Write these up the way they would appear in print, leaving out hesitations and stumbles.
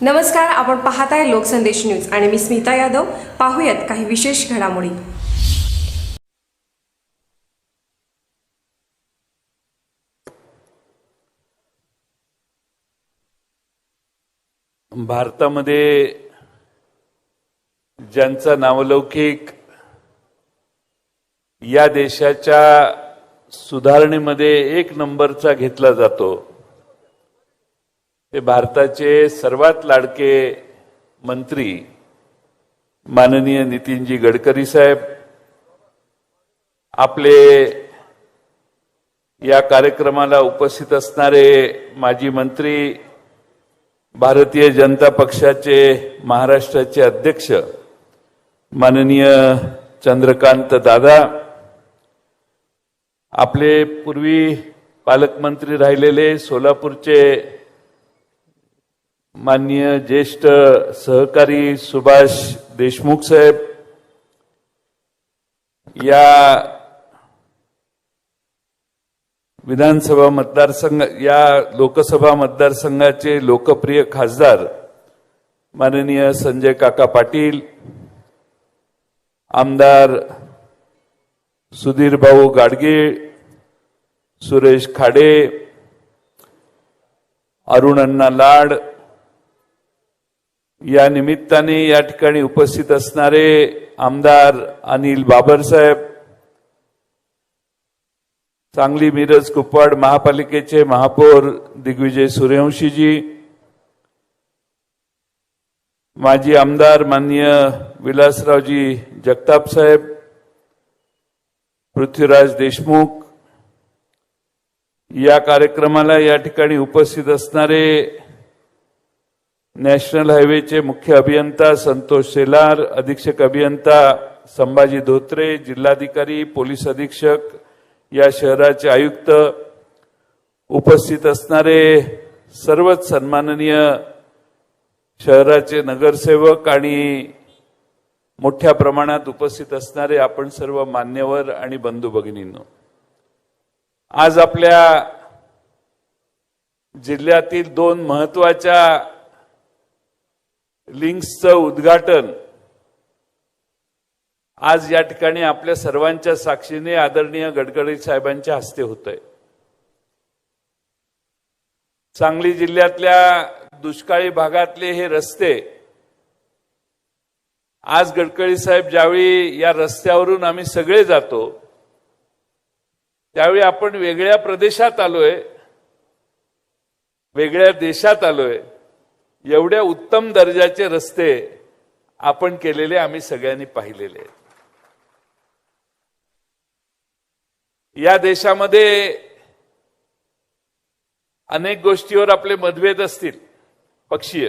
नमस्कार, आपण पाहताय लोकसंदेश न्यूज आणि मी स्मिता यादव. पाहूयात काही विशेष घडामोडी. भारतामध्ये ज्यांचा नावलौकिक या देशाच्या सुधारणेमध्ये एक नंबरचा घेतला जातो ते भारताचे सर्वात लाडके मंत्री माननीय नितीनजी गडकरी साहेब. आपले या कार्यक्रमाला उपस्थित असणारे माजी मंत्री, भारतीय जनता पक्षाचे महाराष्ट्राचे अध्यक्ष माननीय चंद्रकांत दादा, आपले पूर्वी पालकमंत्री राहिलेले सोलापूरचे माननीय ज्येष्ठ सहकारी सुभाष देशमुख साहेब, या विधानसभा मतदारसंघ या लोकसभा मतदारसंघाचे लोकप्रिय खासदार माननीय संजय काका पाटील, आमदार सुधीर भाऊ गाडगे, सुरेश खाडे, अरुण अण्णा लाड, या निमित्ताने या ठिकाणी उपस्थित असणारे आमदार अनिल बाबरसाहेब, सांगली मिरज कुपवाड महापालिकेचे महापौर दिग्विजय सूर्यवंशीजी, माजी आमदार माननीय विलासरावजी जगताप साहेब, पृथ्वीराज देशमुख, या कार्यक्रमाला या ठिकाणी उपस्थित असणारे नॅशनल हायवेचे मुख्य अभियंता संतोष सेलार, अधीक्षक अभियंता संभाजी धोत्रे, जिल्हाधिकारी, पोलीस अधीक्षक, या शहराचे आयुक्त, उपस्थित असणारे सर्वच सन्माननीय शहराचे नगरसेवक आणि मोठ्या प्रमाणात उपस्थित असणारे आपण सर्व मान्यवर आणि बंधू भगिनींनो, आज आपल्या जिल्ह्यातील दोन महत्वाच्या लिंक्सचं उद्घाटन आज या ठिकाणी आपल्या सर्वांच्या साक्षीने आदरणीय गडकरी साहेबांच्या हस्ते होतंय. सांगली जिल्ह्यातल्या दुष्काळी भागातले हे रस्ते आज गडकरी साहेब ज्यावेळी या रस्त्यावरून आम्ही सगळे जातो त्यावेळी आपण वेगळ्या प्रदेशात आलोय, वेगळ्या देशात आलोय, एवढ्या उत्तम दर्जाचे रस्ते आपण केलेले आम्ही सगळ्यांनी पाहिलेले. या देशामध्ये अनेक गोष्टीवर आपले मतभेद असतील पक्षीय,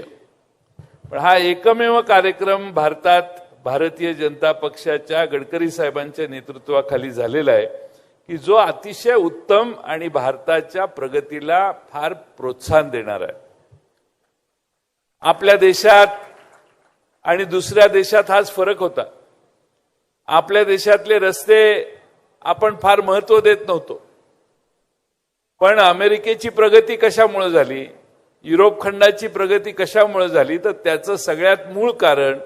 पण हा एकमेव कार्यक्रम भारतात भारतीय जनता पक्षाच्या गडकरी साहेबांच्या नेतृत्वाखाली झालेला आहे की जो अतिशय उत्तम आणि भारताच्या प्रगतीला फार प्रोत्साहन देणार आहे. आपल्या देशात आणि दुसऱ्या देशात हाच फरक होता. आपल्या देशातले रस्ते आपण फार महत्व देत नव्हतो, पण अमेरिकेची प्रगती कशामुळे झाली, युरोप खंडाची प्रगती कशामुळे झाली, तर त्याचं सगळ्यात मूळ कारण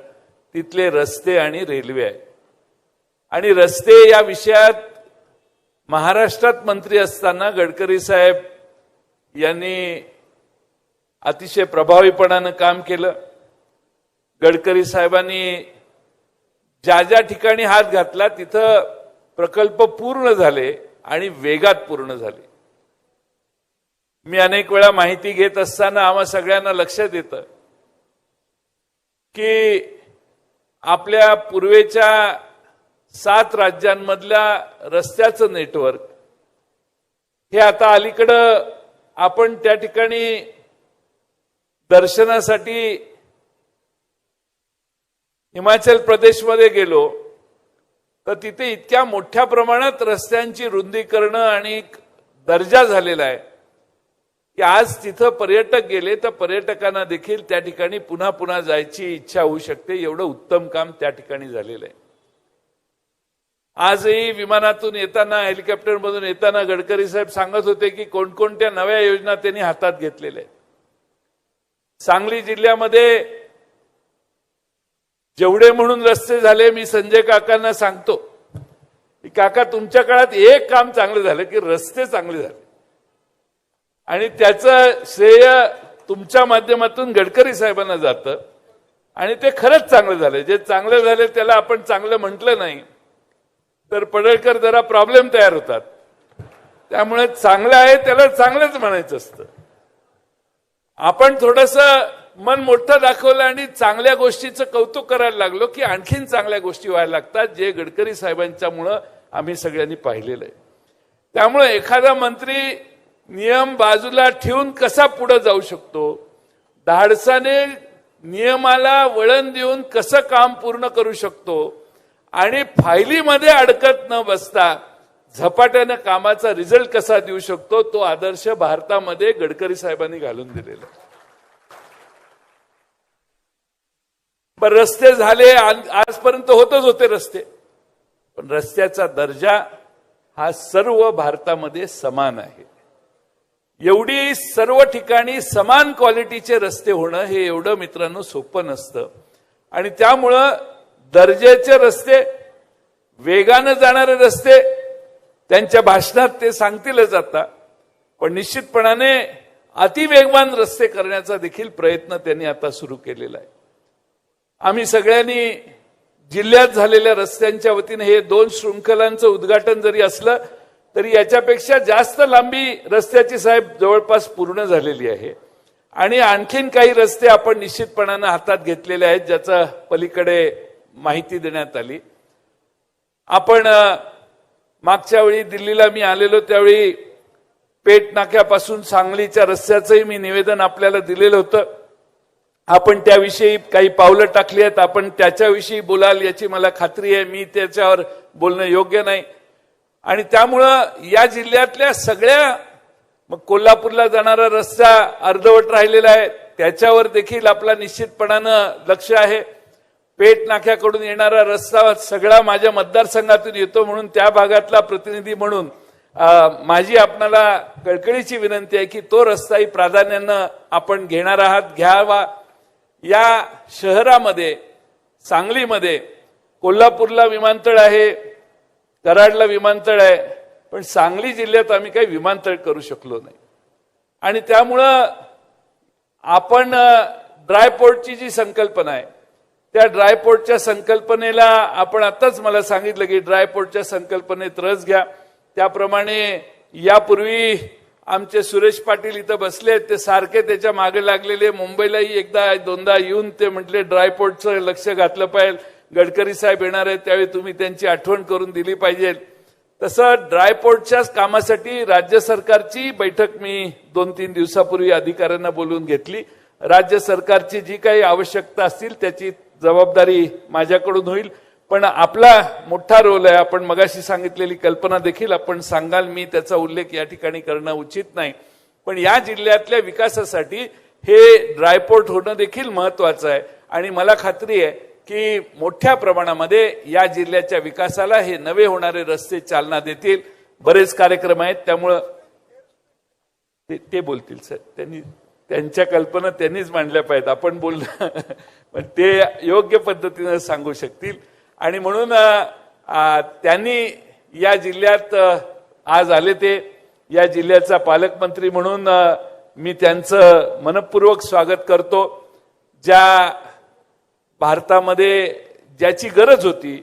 तिथले रस्ते आणि रेल्वे आहे. आणि रस्ते या विषयात महाराष्ट्रात मंत्री असताना गडकरी साहेब यांनी अतिशय प्रभावीपणानं काम केलं. गडकरी साहेबांनी ज्या ज्या ठिकाणी हात घातला तिथं प्रकल्प पूर्ण झाले आणि वेगात पूर्ण झाले. मी अनेक वेळा माहिती घेत असताना आम्हा सगळ्यांना लक्षात येतं की आपल्या पूर्वेच्या 7 राज्यांमधल्या रस्त्याचं नेटवर्क हे आता अलीकडं आपण त्या ठिकाणी दर्शनासाठी हिमाचल प्रदेशमध्ये गेलो तर तिथे इतक्या मोठ्या प्रमाणात रस्त्यांची रुंदीकरण आणि दर्जा झालेला आहे की आज तिथं पर्यटक गेले तर पर्यटकांना देखील त्या ठिकाणी पुन्हा पुन्हा जायची इच्छा होऊ शकते, एवढं उत्तम काम त्या ठिकाणी झालेलं आहे. आजही विमानातून येताना, हेलिकॉप्टरमधून येताना गडकरी साहेब सांगत होते की कोणकोणत्या नव्या योजना त्यांनी हातात घेतलेल्या आहेत. सांगली जिल्ह्यामध्ये जेवढे म्हणून रस्ते झाले, मी संजय काकांना सांगतो की काका तुमच्या काळात एक काम चांगलं झालं की रस्ते चांगले झाले आणि त्याचं श्रेय तुमच्या माध्यमातून गडकरी साहेबांना जातं आणि ते खरंच चांगलं झालं. जे चांगलं झालं त्याला आपण चांगलं म्हटलं नाही तर पडळकर जरा प्रॉब्लेम तयार होतात. त्यामुळे चांगलं आहे त्याला चांगलंच म्हणायचं असतं. आपण थोडंसं मन मोठं दाखवलं आणि चांगल्या गोष्टीचं कौतुक करायला लागलो की आणखीन चांगल्या गोष्टी व्हायला लागतात, जे गडकरी साहेबांच्यामुळं आम्ही सगळ्यांनी पाहिलेलं आहे. त्यामुळे एखादा मंत्री नियम बाजूला ठेवून कसा पुढे जाऊ शकतो, धाडसाने नियमाला वळण देऊन कसं काम पूर्ण करू शकतो आणि फायलीमध्ये अडकत न बसता झपाट्यानं कामाचा रिझल्ट कसा देऊ शकतो, तो आदर्श भारतामध्ये गडकरी साहेबांनी घालून दिलेला. पण रस्ते झाले, आजपर्यंत होतच होते रस्ते, पण रस्त्याचा दर्जा हा सर्व भारतामध्ये समान आहे. एवढी सर्व ठिकाणी समान क्वालिटीचे रस्ते होणं हे एवढं मित्रांनो सोपं नसतं आणि त्यामुळं दर्जाचे रस्ते, वेगानं जाणारे रस्ते, त्यांच्या भाषणात ते सांगतीलच आता, पण निश्चितपणाने अतिवेगवान रस्ते करण्याचा देखील प्रयत्न त्यांनी आता सुरू केलेला आहे. आम्ही सगळ्यांनी जिल्ह्यात झालेल्या रस्त्यांच्या वतीने हे 2 शृंखलांचं उद्घाटन जरी असलं तरी याच्यापेक्षा जास्त लांबी रस्त्याची साहेब जवळपास पूर्ण झालेली आहे आणि आणखीन काही रस्ते आपण निश्चितपणाने हातात घेतलेले आहेत, ज्याचा पलीकडे माहिती देण्यात आली. आपण मागच्या वेळी दिल्लीला मी आलेलो त्यावेळी पेठ नाक्यापासून सांगलीच्या रस्त्याचंही मी निवेदन आपल्याला दिलेलं होतं. आपण त्याविषयी काही पावलं टाकली आहेत, आपण त्याच्याविषयी बोलाल याची मला खात्री आहे. मी त्याच्यावर बोलणं योग्य नाही आणि त्यामुळं या जिल्ह्यातल्या सगळ्या, मग कोल्हापूरला जाणारा रस्ता अर्धवट राहिलेला आहे, त्याच्यावर देखील आपला निश्चितपणानं लक्ष आहे. पेठ नाक्याकडून येणारा रस्ता सगळा माझ्या मतदारसंघातून येतो म्हणून त्या भागातला प्रतिनिधी म्हणून माझी आपणाला कळकळीची विनंती आहे की तो रस्ताही प्राधान्यानं आपण घेणार आहात, घ्यावा. या शहरामध्ये सांगलीमध्ये कोल्हापूरला विमानतळ आहे, कराडला विमानतळ आहे, पण सांगली जिल्ह्यात आम्ही काही विमानतळ करू शकलो नाही आणि त्यामुळं आपण ड्रायपोर्टची जी संकल्पना आहे त्या ड्रायपोर्टच्या संकल्पनेला आपण आताच मला सांगितलं की ड्रायपोर्टच्या संकल्पनेत रस घ्या. त्याप्रमाणे यापूर्वी आमचे सुरेश पाटील इथं बसले, ते सारखे त्याच्या मागे लागलेले, मुंबईलाही एकदा दोनदा येऊन ते म्हटले ड्रायपोर्टचं लक्ष घातलं पाहिजे, गडकरी साहेब येणार आहेत त्यावेळी तुम्ही त्यांची आठवण करून दिली पाहिजे. तसं ड्रायपोर्टच्याच कामासाठी राज्य सरकारची बैठक मी 2-3 दिवसापूर्वी अधिकाऱ्यांना बोलवून घेतली. राज्य सरकारची जी काही आवश्यकता असतील त्याची जबाबदारी माझ्याकडून होईल, पण आपला मोठा रोल आहे. आपण मगाशी सांगितलेली कल्पना देखील आपण सांगाल, मी त्याचा उल्लेख या ठिकाणी करणं उचित नाही, पण या जिल्ह्यातल्या विकासासाठी हे ड्रायपोर्ट होणं देखील महत्वाचं आहे आणि मला खात्री आहे की मोठ्या प्रमाणामध्ये या जिल्ह्याच्या विकासाला हे नवे होणारे रस्ते चालना देतील. बरेच कार्यक्रम आहेत, त्यामुळं ते बोलतील सर, त्यांच्या कल्पना त्यांनीच मांडल्या पाहिजेत, आपण बोलणं पण ते योग्य पद्धतीने सांगू शकतील. आणि म्हणून त्यांनी या जिल्ह्यात आज आले, ते या जिल्ह्याचा पालकमंत्री म्हणून मी त्यांचं मनपूर्वक स्वागत करतो. ज्या भारतामध्ये ज्याची गरज होती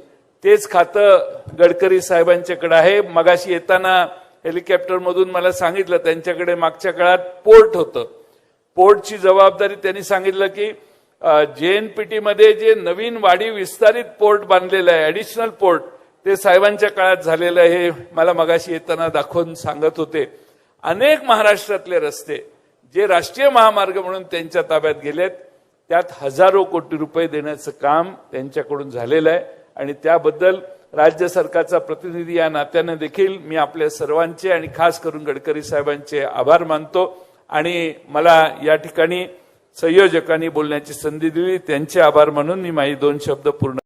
तेच खातं गडकरी साहेबांच्याकडे आहे. मगाशी येताना हेलिकॉप्टरमधून मला सांगितलं त्यांच्याकडे मागच्या काळात पोर्ट होतं, पोर्टची जबाबदारी त्यांनी सांगितलं की JNPT मध्ये जे नवीन वाढीव विस्तारित पोर्ट बांधलेलं आहे, ऍडिशनल पोर्ट, ते साहेबांच्या काळात झालेलं आहे, हे मला मगाशी येताना दाखवून सांगत होते. अनेक महाराष्ट्रातले रस्ते जे राष्ट्रीय महामार्ग म्हणून त्यांच्या ताब्यात गेलेत, त्यात हजारो कोटी रुपये देण्याचं काम त्यांच्याकडून झालेलं आहे आणि त्याबद्दल राज्य सरकारचा प्रतिनिधी या नात्याने देखील मी आपल्या सर्वांचे आणि खास करून गडकरी साहेबांचे आभार मानतो. आणि मला या ठिकाणी संयोजकांनी बोलण्याची संधी दिली, त्यांचे आभार मानून मी माझी 2 शब्द पूर्ण